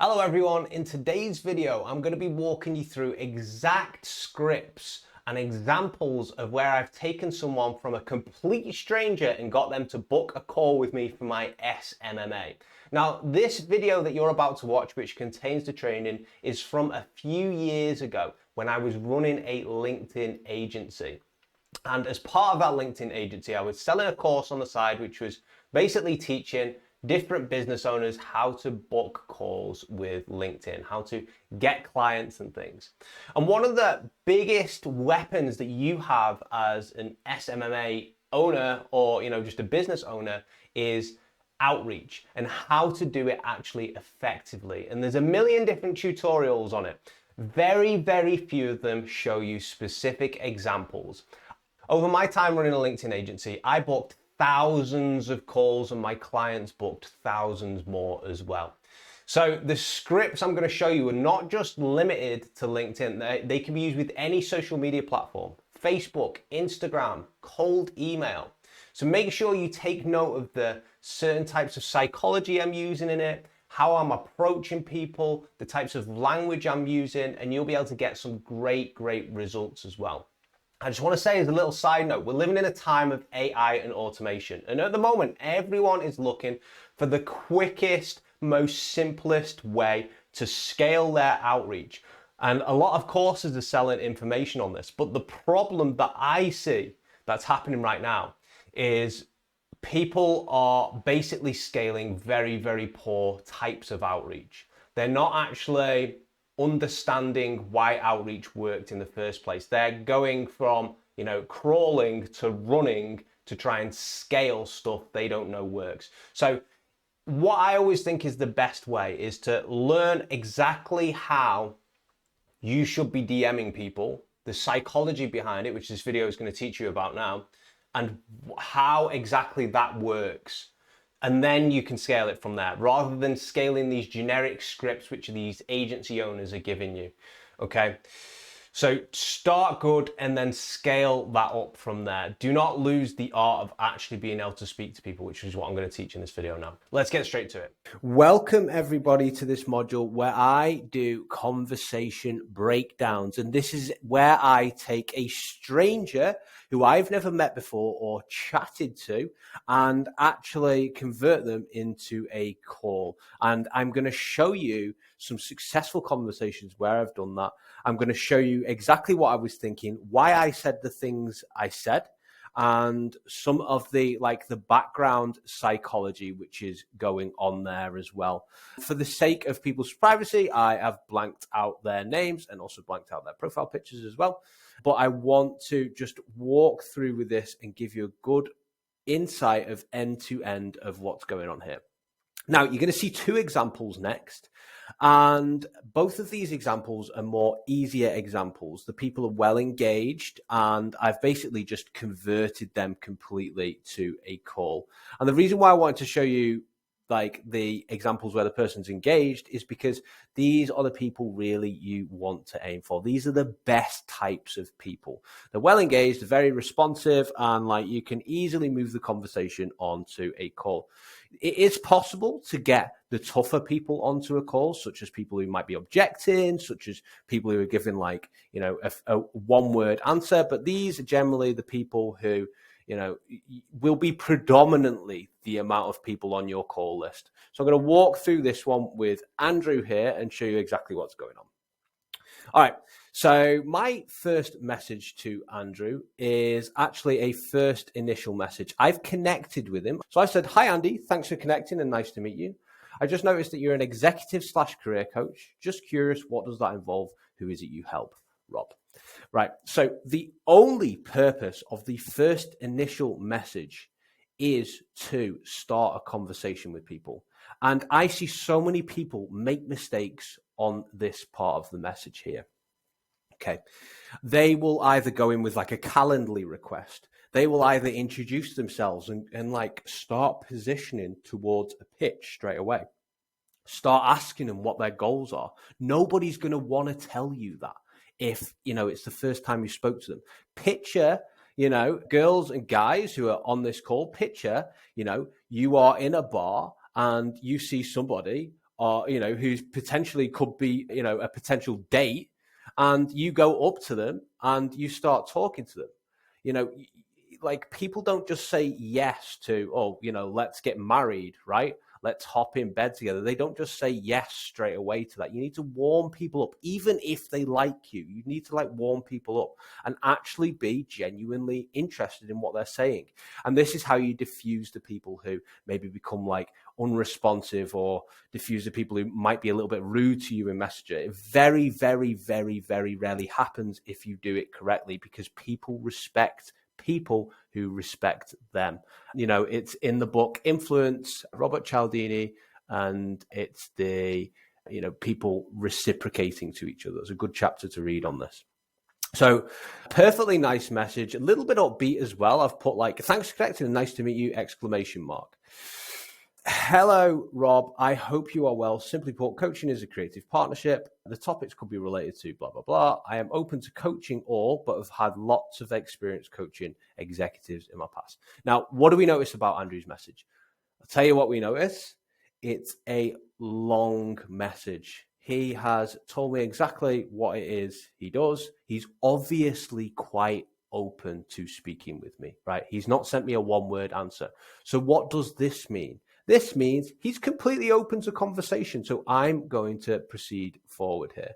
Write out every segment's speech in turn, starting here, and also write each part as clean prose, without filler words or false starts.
Hello everyone, in today's video I'm going to be walking you through exact scripts and examples of where I've taken someone from a complete stranger and got them to book a call with me for my SMMA. Now this video that you're about to watch, which contains the training, is from a few years ago when I was running a LinkedIn agency. And as part of that LinkedIn agency, I was selling a course on the side which was basically teaching different business owners how to book calls with LinkedIn, how to get clients and things. And one of the biggest weapons that you have as an SMMA owner or just a business owner is outreach and how to do it actually effectively. And there's a million different tutorials on it. Very, very few of them show you specific examples. Over my time running a LinkedIn agency, I booked thousands of calls and my clients booked thousands more as well. So the scripts I'm going to show you are not just limited to LinkedIn. They can be used with any social media platform, Facebook, Instagram, cold email. So make sure you take note of the certain types of psychology I'm using in it, how I'm approaching people, the types of language I'm using, and you'll be able to get some great results as well. I just want to say as a little side note, we're living in a time of AI and automation. And at the moment, everyone is looking for the quickest, most simplest way to scale their outreach. And a lot of courses are selling information on this. But the problem that I see that's happening right now is people are basically scaling very poor types of outreach. They're not actually understanding why outreach worked in the first place. They're going from, crawling to running to try and scale stuff they don't know works. So what I always think is the best way is to learn exactly how you should be DMing people, the psychology behind it, which this video is going to teach you about now, and how exactly that works. And then you can scale it from there, rather than scaling these generic scripts which these agency owners are giving you, okay? So start good and then scale that up from there. Do not lose the art of actually being able to speak to people, which is what I'm going to teach in this video now. Let's get straight to it. Welcome everybody to this module where I do conversation breakdowns. And this is where I take a stranger who I've never met before or chatted to and actually convert them into a call. And I'm going to show you some successful conversations where I've done that. I'm going to show you exactly what I was thinking, why I said the things I said, and some of the background psychology which is going on there as well. For the sake of people's privacy, I have blanked out their names and also blanked out their profile pictures as well. But I want to just walk through with this and give you a good insight of end to end of what's going on here. Now, you're going to see two examples next, and both of these examples are more easier examples. The people are well engaged, and I've basically just converted them completely to a call. And the reason why I wanted to show you the examples where the person's engaged is because these are the people really you want to aim for. These are the best types of people. They're well engaged, they're very responsive, and you can easily move the conversation onto a call. It is possible to get the tougher people onto a call, such as people who might be objecting, such as people who are giving a one-word answer. But these are generally the people who will be predominantly the amount of people on your call list. So I'm going to walk through this one with Andrew here and show you exactly what's going on. All right. So my first message to Andrew is actually a first initial message. I've connected with him. So I said, "Hi, Andy. Thanks for connecting and nice to meet you. I just noticed that you're an executive/career coach. Just curious, what does that involve? Who is it you help? Rob." Right. So the only purpose of the first initial message is to start a conversation with people. And I see so many people make mistakes on this part of the message here. Okay. They will either go in with a Calendly request. They will either introduce themselves and start positioning towards a pitch straight away. Start asking them what their goals are. Nobody's going to want to tell you that if, it's the first time you spoke to them. Picture, girls and guys who are on this call, picture, you are in a bar and you see somebody or, who's potentially could be, a potential date, and you go up to them and you start talking to them. Like, people don't just say yes to, let's get married, right? Let's hop in bed together. They don't just say yes straight away to that. You need to warm people up. Even if they like you, you need to warm people up and actually be genuinely interested in what they're saying. And this is how you diffuse the people who maybe become unresponsive, or diffuse the people who might be a little bit rude to you in Messenger. It very, very, very, very rarely happens if you do it correctly, because people respect people who respect them. It's in the book Influence, Robert Cialdini, and it's the, people reciprocating to each other. It's a good chapter to read on this. So, perfectly nice message, a little bit upbeat as well. I've put thanks for connecting and nice to meet you, ! Hello, Rob. I hope you are well. Simply put, coaching is a creative partnership. The topics could be related to blah, blah, blah. I am open to coaching all, but have had lots of experience coaching executives in my past. Now, what do we notice about Andrew's message? I'll tell you what we notice. It's a long message. He has told me exactly what it is he does. He's obviously quite open to speaking with me, right? He's not sent me a one-word answer. So what does this mean? This means he's completely open to conversation. So I'm going to proceed forward here.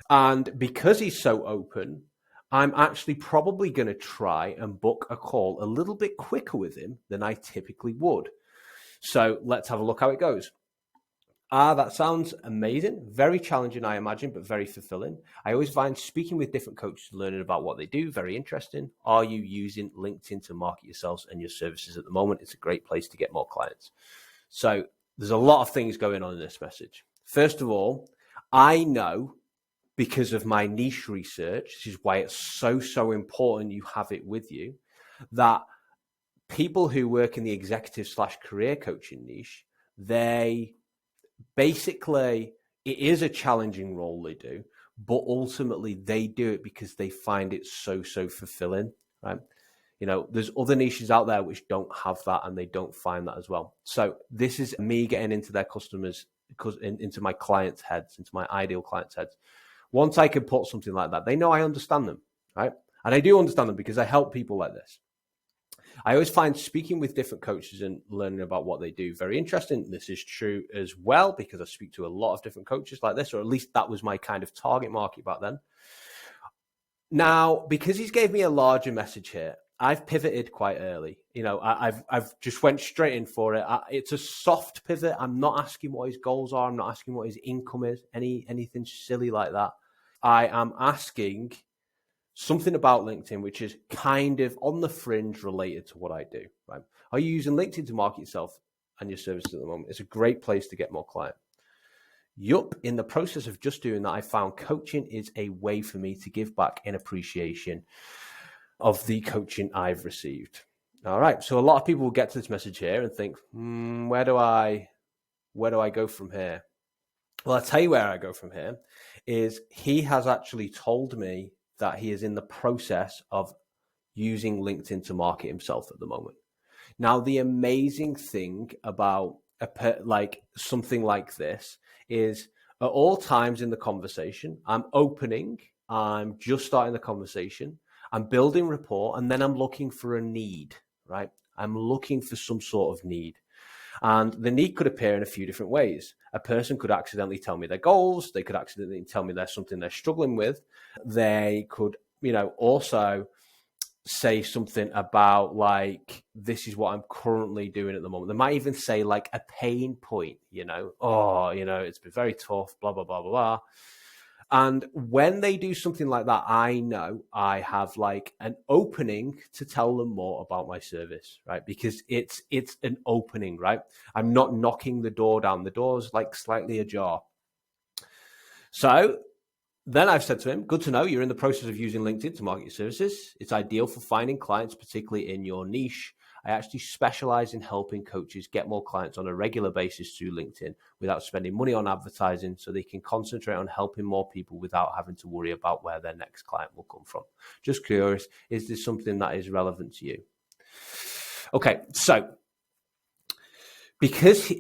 And because he's so open, I'm actually probably going to try and book a call a little bit quicker with him than I typically would. So let's have a look how it goes. That sounds amazing. Very challenging, I imagine, but very fulfilling. I always find speaking with different coaches, learning about what they do, very interesting. Are you using LinkedIn to market yourselves and your services at the moment? It's a great place to get more clients. So there's a lot of things going on in this message. First of all, I know, because of my niche research, this is why it's so important you have it with you, that people who work in the executive/career coaching niche, they basically, it is a challenging role they do, but ultimately they do it because they find it so fulfilling, right? There's other niches out there which don't have that, and they don't find that as well. So this is me getting into their customers, into my clients' heads, into my ideal clients' heads. Once I can put something like that, they know I understand them, right? And I do understand them because I help people like this. I always find speaking with different coaches and learning about what they do very interesting. This is true as well because I speak to a lot of different coaches like this, or at least that was my kind of target market back then. Now, because he's gave me a larger message here, I've pivoted quite early. I've just went straight in for it. It's a soft pivot. I'm not asking what his goals are. I'm not asking what his income is, anything silly like that. I am asking something about LinkedIn, which is kind of on the fringe related to what I do, right? Are you using LinkedIn to market yourself and your services at the moment? It's a great place to get more clients. Yup, in the process of just doing that, I found coaching is a way for me to give back in appreciation of the coaching I've received. All right, so a lot of people will get to this message here and think, where do I go from here? Well, I'll tell you where I go from here is he has actually told me that he is in the process of using LinkedIn to market himself at the moment. Now, the amazing thing about something like this is at all times in the conversation, I'm opening, I'm just starting the conversation, I'm building rapport, and then I'm looking for a need, right? I'm looking for some sort of need. And the need could appear in a few different ways. A person could accidentally tell me their goals. They could accidentally tell me there's something they're struggling with. They could, also say something about this is what I'm currently doing at the moment. They might even say a pain point, it's been very tough, blah, blah, blah, blah, blah. And when they do something like that, I know I have an opening to tell them more about my service, right? Because it's an opening, right? I'm not knocking the door down. The door's slightly ajar. So then I've said to him, good to know you're in the process of using LinkedIn to market your services. It's ideal for finding clients, particularly in your niche. I actually specialize in helping coaches get more clients on a regular basis through LinkedIn without spending money on advertising, so they can concentrate on helping more people without having to worry about where their next client will come from. Just curious, is this something that is relevant to you? Okay, so because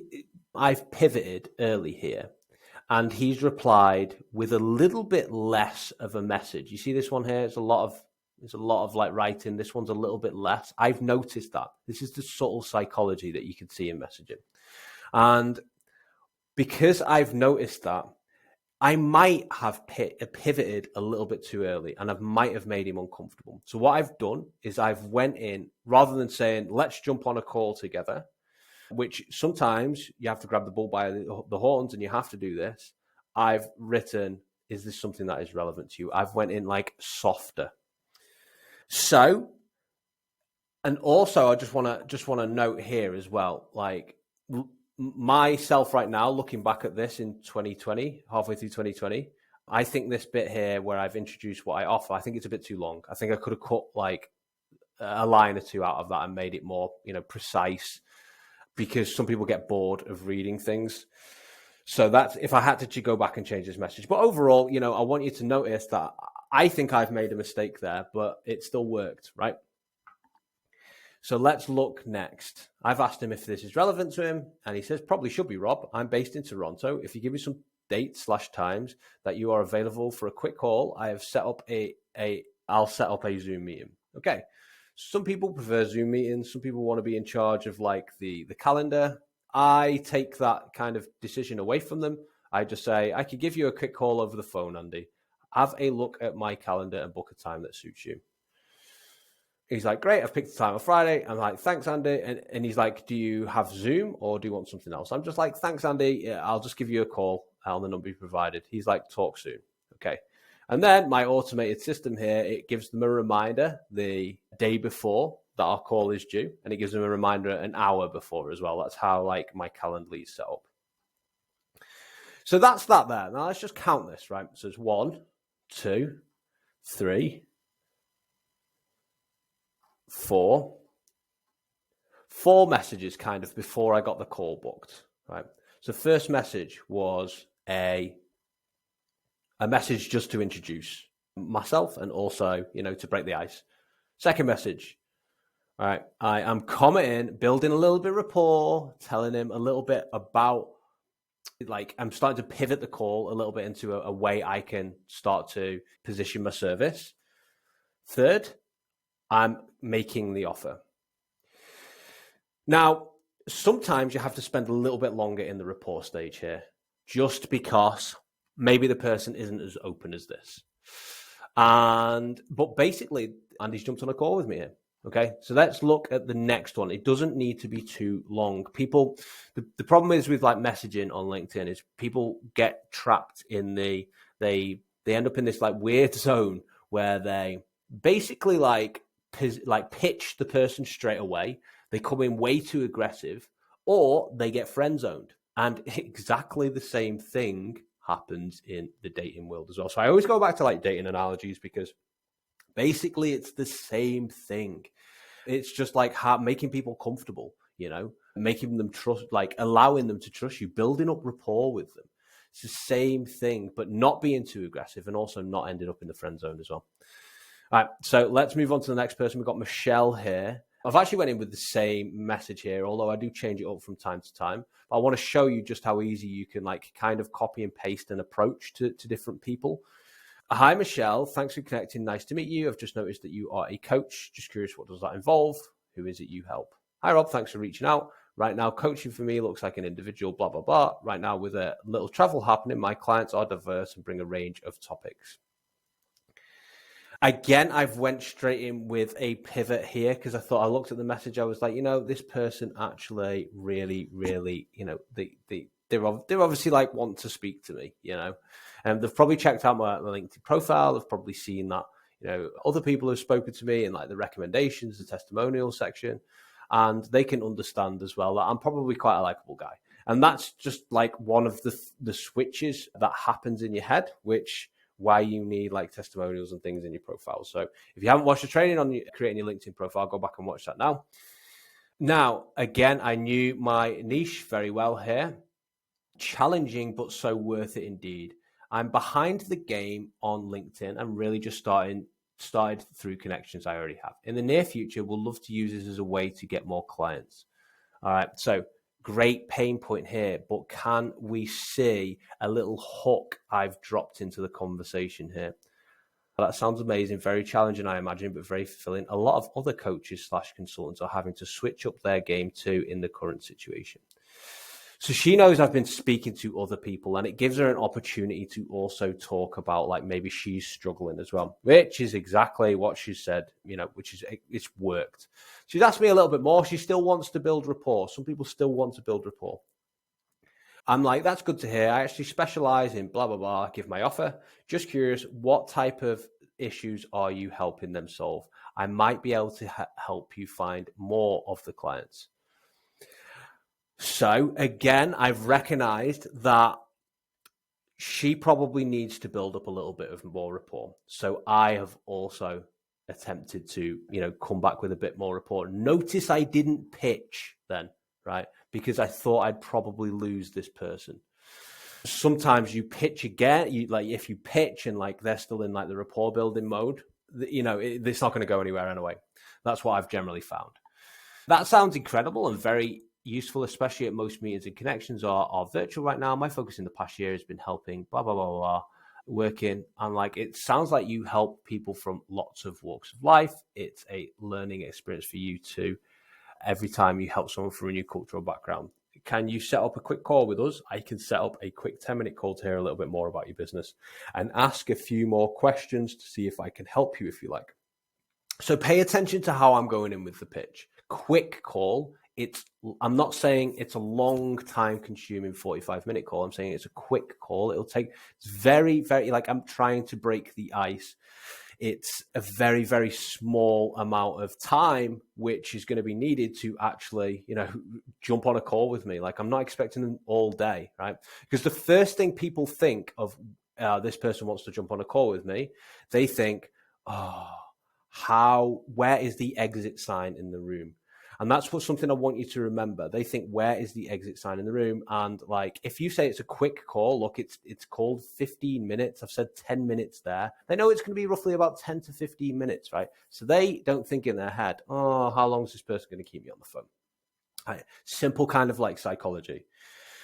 I've pivoted early here, and he's replied with a little bit less of a message. You see this one here? It's a lot of like writing. This one's a little bit less. I've noticed that. This is the subtle psychology that you can see in messaging. And because I've noticed that, I might have pivoted a little bit too early, and I might have made him uncomfortable. So what I've done is I've went in, rather than saying, let's jump on a call together, which sometimes you have to grab the bull by the horns and you have to do this. I've written, is this something that is relevant to you? I've went in like softer. So, and also I just want to note here as well, like myself right now, looking back at this in 2020, halfway through 2020, I think this bit here where I've introduced what I offer, I think it's a bit too long. I think I could have cut like a line or two out of that and made it more, precise, because some people get bored of reading things. So that's if I had to go back and change this message. But overall, I want you to notice that I think I've made a mistake there, but it still worked, right? So let's look next. I've asked him if this is relevant to him, and he says, probably should be, Rob. I'm based in Toronto. If you give me some dates/times that you are available for a quick call, I have set up I'll set up a Zoom meeting. Okay. Some people prefer Zoom meetings. Some people want to be in charge of like the calendar. I take that kind of decision away from them. I just say, I could give you a quick call over the phone, Andy. Have a look at my calendar and book a time that suits you. He's like, great, I've picked the time on Friday. I'm like, thanks, Andy. And he's like, do you have Zoom or do you want something else? I'm just like, thanks, Andy. Yeah, I'll just give you a call on the number you provided. He's like, talk soon. Okay. And then my automated system here, it gives them a reminder the day before that our call is due. And it gives them a reminder an hour before as well. That's how like my Calendly is set up. So that's that there. Now let's just count this, right? So it's 1, 2, 3, 4 messages kind of before I got the call booked, right? So first message was a message just to introduce myself and also, to break the ice. Second message, all right, I am commenting, building a little bit of rapport, telling him a little bit about, like, I'm starting to pivot the call a little bit into a way I can start to position my service. Third, I'm making the offer. Now, sometimes you have to spend a little bit longer in the rapport stage here, just because maybe the person isn't as open as this. But basically, Andy's jumped on a call with me here. Okay, so let's look at the next one. It doesn't need to be too long. People, the problem is with like messaging on LinkedIn is people get trapped in they end up in this like weird zone where they basically like pitch the person straight away. They come in way too aggressive, or they get friend zoned. And exactly the same thing happens in the dating world as well. So I always go back to like dating analogies because basically it's the same thing. It's just like making people comfortable, making them trust, like allowing them to trust you, building up rapport with them. It's the same thing, but not being too aggressive and also not ending up in the friend zone as well. All right, so let's move on to the next person. We've got Michelle here. I've actually went in with the same message here, although I do change it up from time to time. But I want to show you just how easy you can like kind of copy and paste an approach to different people. Hi, Michelle. Thanks for connecting. Nice to meet you. I've just noticed that you are a coach. Just curious, what does that involve? Who is it you help? Hi, Rob. Thanks for reaching out. Right now, coaching for me looks like an individual, blah, blah, blah. Right now, with a little travel happening, my clients are diverse and bring a range of topics. Again, I've went straight in with a pivot here because I thought I looked at the message. I was like, this person actually really, really, they're obviously like want to speak to me, and they've probably checked out my LinkedIn profile. They've probably seen that, other people have spoken to me in like the recommendations, the testimonial section, and they can understand as well that I'm probably quite a likable guy. And that's just like one of the switches that happens in your head, which why you need like testimonials and things in your profile. So if you haven't watched the training on creating your LinkedIn profile, go back and watch that now. Now, again, I knew my niche very well here. Challenging, but so worth it indeed. I'm behind the game on LinkedIn. I'm really just started through connections I already have. In the near future, we'll love to use this as a way to get more clients. All right. So great pain point here, but can we see a little hook I've dropped into the conversation here? Well, that sounds amazing, very challenging, I imagine, but very fulfilling. A lot of other coaches / consultants are having to switch up their game too in the current situation. So she knows I've been speaking to other people, and it gives her an opportunity to also talk about like maybe she's struggling as well, which is exactly what she said, which is it's worked. She's asked me a little bit more. She still wants to build rapport. Some people still want to build rapport. I'm like, that's good to hear. I actually specialize in blah, blah, blah, give my offer. Just curious, what type of issues are you helping them solve? I might be able to help you find more of the clients. So again, I've recognized that she probably needs to build up a little bit of more rapport. So I have also attempted to, come back with a bit more rapport. Notice I didn't pitch then, right? Because I thought I'd probably lose this person. Sometimes you pitch again, if you pitch and like they're still in like the rapport building mode, it's not going to go anywhere anyway. That's what I've generally found. That sounds incredible and very useful, especially at most meetings and connections are virtual right now. My focus in the past year has been helping blah, blah, blah, blah, working. And like, it sounds like you help people from lots of walks of life. It's a learning experience for you too. Every time you help someone from a new cultural background. Can you set up a quick call with us? I can set up a quick 10-minute call to hear a little bit more about your business and ask a few more questions to see if I can help you if you like. So pay attention to how I'm going in with the pitch. Quick call. I'm not saying it's a long time consuming 45-minute call. I'm saying it's a quick call. It's very, very, like I'm trying to break the ice. It's a very, very small amount of time, which is going to be needed to actually, jump on a call with me. Like I'm not expecting them all day, right? Because the first thing people think of this person wants to jump on a call with me, they think, where is the exit sign in the room? And that's something I want you to remember. They think, where is the exit sign in the room? And like, if you say it's a quick call, look, it's called 15 minutes. I've said 10 minutes there. They know it's going to be roughly about 10 to 15 minutes, right? So they don't think in their head, how long is this person going to keep me on the phone? Right. Simple kind of like psychology.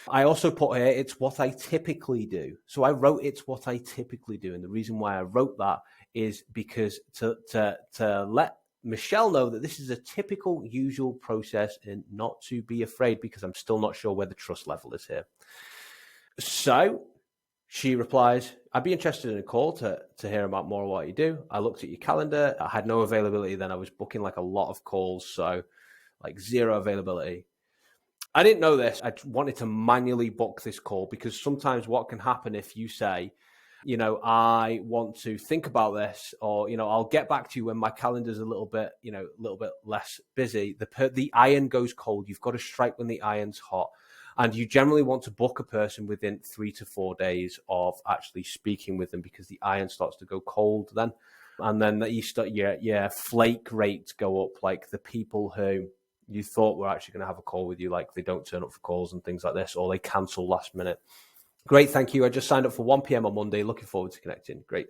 I also put here, it's what I typically do. So I wrote, it's what I typically do. And the reason why I wrote that is because to let Michelle know that this is a typical, usual process and not to be afraid, because I'm still not sure where the trust level is here. So she replies, I'd be interested in a call to hear about more of what you do. I looked at your calendar. I had no availability then. I was booking like a lot of calls, so like zero availability. I didn't know this. I wanted to manually book this call, because sometimes what can happen if you say, I want to think about this, or, I'll get back to you when my calendar's a little bit less busy. The iron goes cold. You've got to strike when the iron's hot. And you generally want to book a person within 3 to 4 days of actually speaking with them, because the iron starts to go cold then. And then you start, flake rates go up. Like the people who you thought were actually going to have a call with you, like they don't turn up for calls and things like this, or they cancel last minute. Great, thank you. I just signed up for 1 p.m. on Monday. Looking forward to connecting. Great.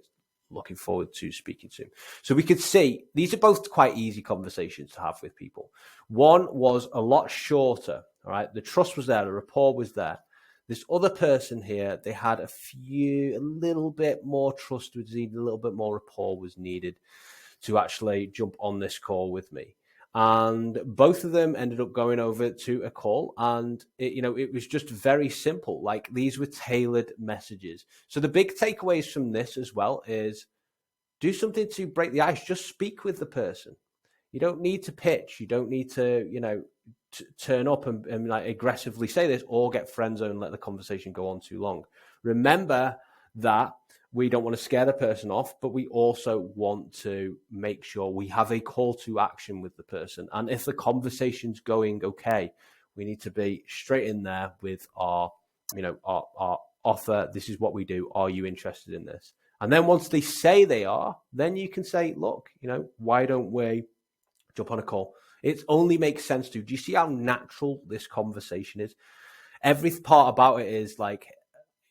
Looking forward to speaking soon. So we could see these are both quite easy conversations to have with people. One was a lot shorter. All right. The trust was there. The rapport was there. This other person here, they had a little bit more trust was needed, a little bit more rapport was needed to actually jump on this call with me. And both of them ended up going over to a call, and it was just very simple. Like these were tailored messages. So the big takeaways from this as well is do something to break the ice. Just speak with the person. You don't need to pitch. You don't need to, turn up and like aggressively say this or get friend zone and let the conversation go on too long. Remember that we don't want to scare the person off, but we also want to make sure we have a call to action with the person. And if the conversation's going okay, we need to be straight in there with our offer. This is what we do. Are you interested in this? And then once they say they are, then you can say, look, why don't we jump on a call? It only makes sense to. Do you see how natural this conversation is? Every part about it is like,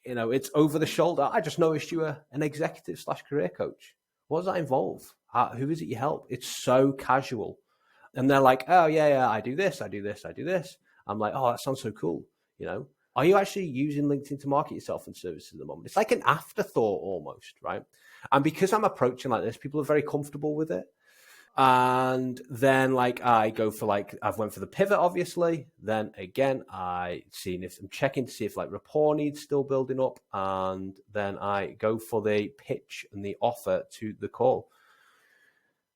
it's over the shoulder. I just noticed you were an executive / career coach. What does that involve? Who is it you help? It's so casual. And they're like, oh, yeah, I do this, I do this, I do this. I'm like, oh, that sounds so cool. You know, are you actually using LinkedIn to market yourself and services at the moment? It's like an afterthought almost, right? And because I'm approaching like this, people are very comfortable with it. And then like I go for like I've went for the pivot, obviously. Then again, I'm checking to see if like rapport needs still building up, and then I go for the pitch and the offer to the call.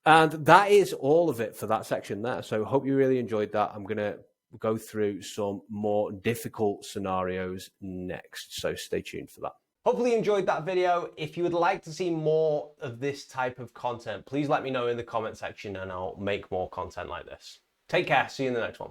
And that is all of it for that section there. So hope you really enjoyed that. I'm gonna go through some more difficult scenarios next. So stay tuned for that. Hopefully you enjoyed that video. If you would like to see more of this type of content, please let me know in the comment section and I'll make more content like this. Take care. See you in the next one.